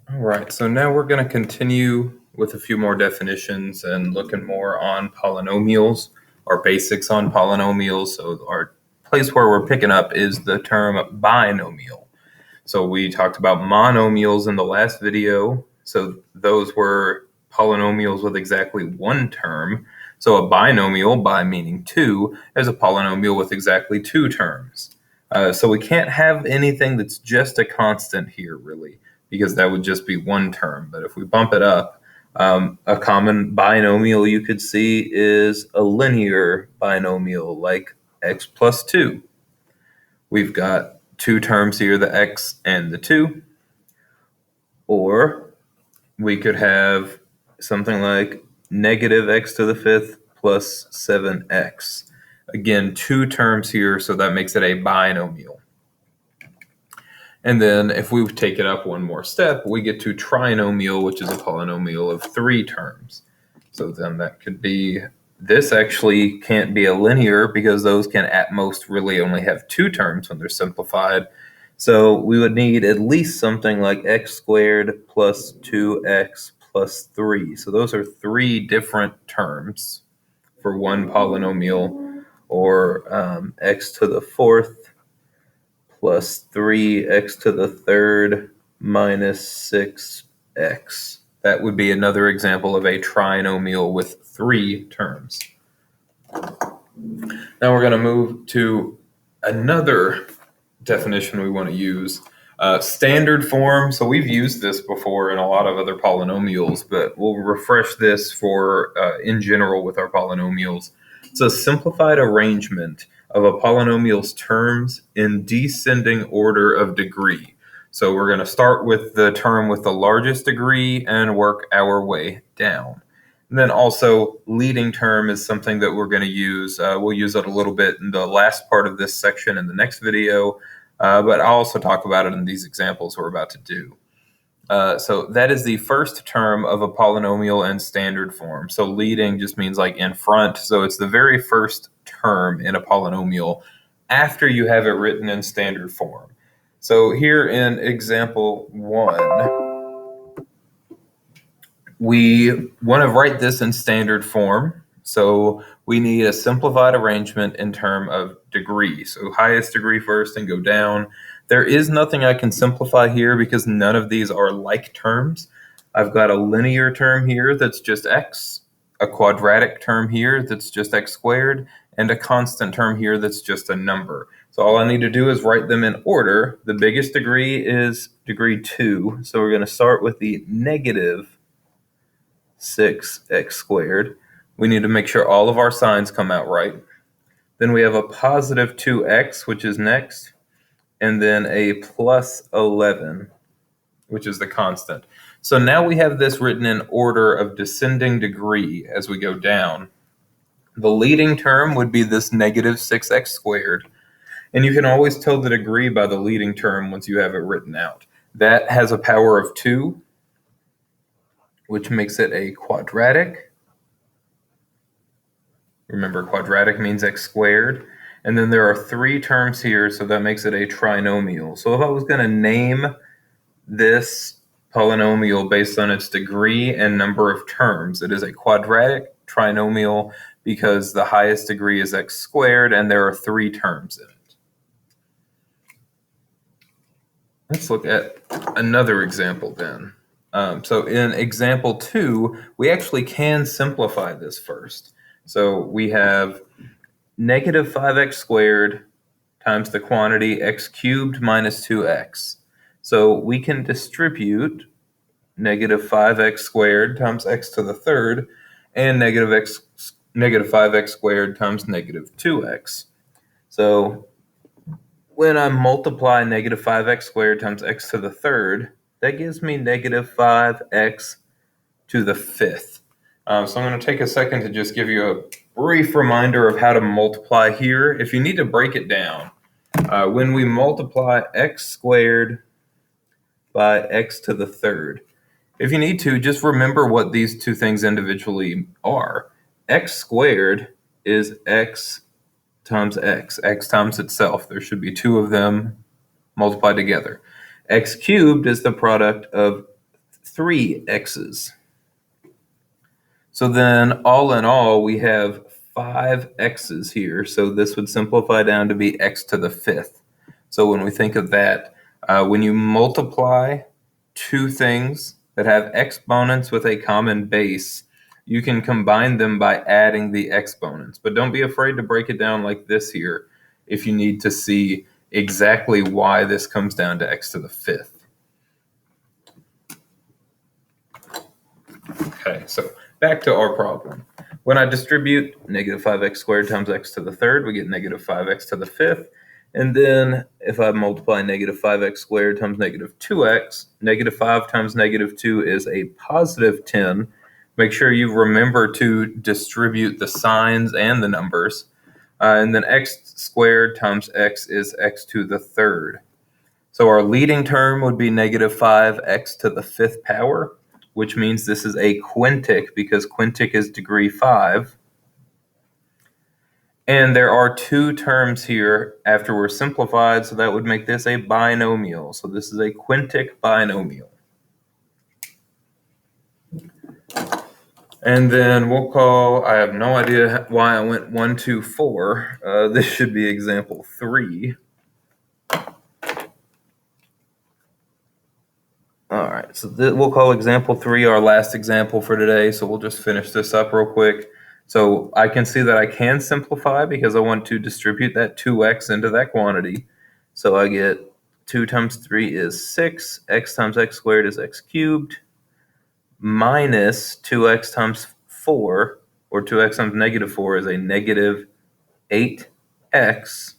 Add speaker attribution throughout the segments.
Speaker 1: All right, so now we're going to continue with a few more definitions and looking more on polynomials, our basics on polynomials. So our place where we're picking up is the term binomial. So we talked about monomials in the last video. So those were polynomials with exactly one term. So a binomial, bi meaning two, is a polynomial with exactly two terms. So we can't have anything that's just a constant here, really, because that would just be one term. But if we bump it up, a common binomial you could see is a linear binomial, like x plus 2. We've got two terms here, the x and the 2. Or we could have something like negative x to the 5th plus 7x. Again, two terms here, so that makes it a binomial. And then if we take it up one more step, we get to trinomial, which is a polynomial of three terms. So then that could be, this actually can't be a linear because those can at most really only have two terms when they're simplified. So we would need at least something like x squared plus 2x plus 3. So those are three different terms for one polynomial, or x to the 4th plus 3x to the 3rd minus 6x. That would be another example of a trinomial with three terms. Now we're going to move to another definition we want to use. Standard form. So we've used this before in a lot of other polynomials, but we'll refresh this for in general with our polynomials. It's a simplified arrangement of a polynomial's terms in descending order of degree. So we're going to start with the term with the largest degree and work our way down. And then also leading term is something that we're going to use. We'll use it a little bit in the last part of this section in the next video, but I'll also talk about it in these examples we're about to do. So that is the first term of a polynomial in standard form. So leading just means like in front. So it's the very first term in a polynomial after you have it written in standard form. So here in example 1, we want to write this in standard form. So we need a simplified arrangement in terms of degree. So highest degree first and go down. There is nothing I can simplify here because none of these are like terms. I've got a linear term here that's just x, a quadratic term here that's just x squared, and a constant term here that's just a number. So all I need to do is write them in order. The biggest degree is degree 2. So we're going to start with the negative 6x squared. We need to make sure all of our signs come out right. Then we have a positive 2x, which is next, and then a plus 11, which is the constant. So now we have this written in order of descending degree as we go down. The leading term would be this negative 6x squared, and you can always tell the degree by the leading term once you have it written out. That has a power of 2, which makes it a quadratic. Remember, quadratic means x squared. And then there are three terms here, so that makes it a trinomial. So if I was going to name this polynomial based on its degree and number of terms, it is a quadratic trinomial because the highest degree is x squared and there are three terms in it. Let's look at another example then. So in example 2, we actually can simplify this first. So we have negative 5x squared times the quantity x cubed minus 2x. So we can distribute negative 5x squared times x to the 3rd and negative 5x squared times negative 2x. So when I multiply negative 5x squared times x to the 3rd, that gives me negative 5x to the 5th. So I'm going to take a second to just give you a brief reminder of how to multiply here. If you need to break it down, when we multiply x squared by x to the 3rd, if you need to, just remember what these two things individually are. X squared is x times x times itself. There should be two of them multiplied together. X cubed is the product of 3 x's. So then all in all, we have 5 x's here. So this would simplify down to be x to the 5th. So when we think of that, when you multiply two things that have exponents with a common base, you can combine them by adding the exponents. But don't be afraid to break it down like this here if you need to see exactly why this comes down to x to the 5th. Okay, so back to our problem. When I distribute negative 5x squared times x to the 3rd, we get negative 5x to the 5th. And then if I multiply negative 5x squared times negative 2x, negative 5 times negative 2 is a positive 10. Make sure you remember to distribute the signs and the numbers. And then x squared times x is x to the 3rd. So our leading term would be negative 5x to the 5th power, which means this is a quintic because quintic is degree 5. And there are two terms here after we're simplified, so that would make this a binomial. So this is a quintic binomial. And then we'll call, I have no idea why I went 1, 2, 4. This should be example 3. All right, so we'll call example 3 our last example for today. So we'll just finish this up real quick. So I can see that I can simplify because I want to distribute that 2x into that quantity. So I get 2 times 3 is 6, x times x squared is x cubed, minus 2x times 4, or 2x times negative 4 is a negative 8x.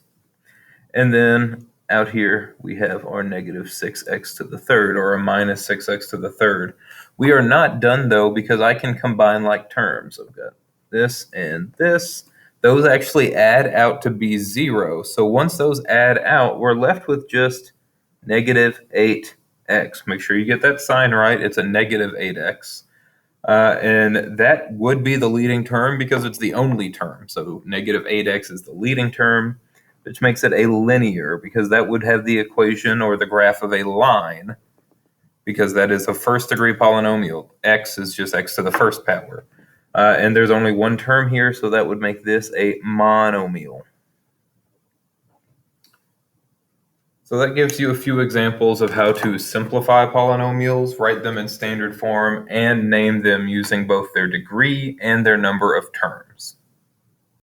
Speaker 1: And then out here we have our negative 6x to the 3rd, or a minus 6x to the 3rd. We are not done though, because I can combine like terms. I've got this and this. Those actually add out to be 0. So once those add out, we're left with just negative 8x. Make sure you get that sign right. It's a negative 8x. And that would be the leading term because it's the only term. So negative 8x is the leading term, which makes it a linear because that would have the equation or the graph of a line, because that is a first degree polynomial. X is just x to the 1st power. And there's only one term here, so that would make this a monomial. So that gives you a few examples of how to simplify polynomials, write them in standard form, and name them using both their degree and their number of terms.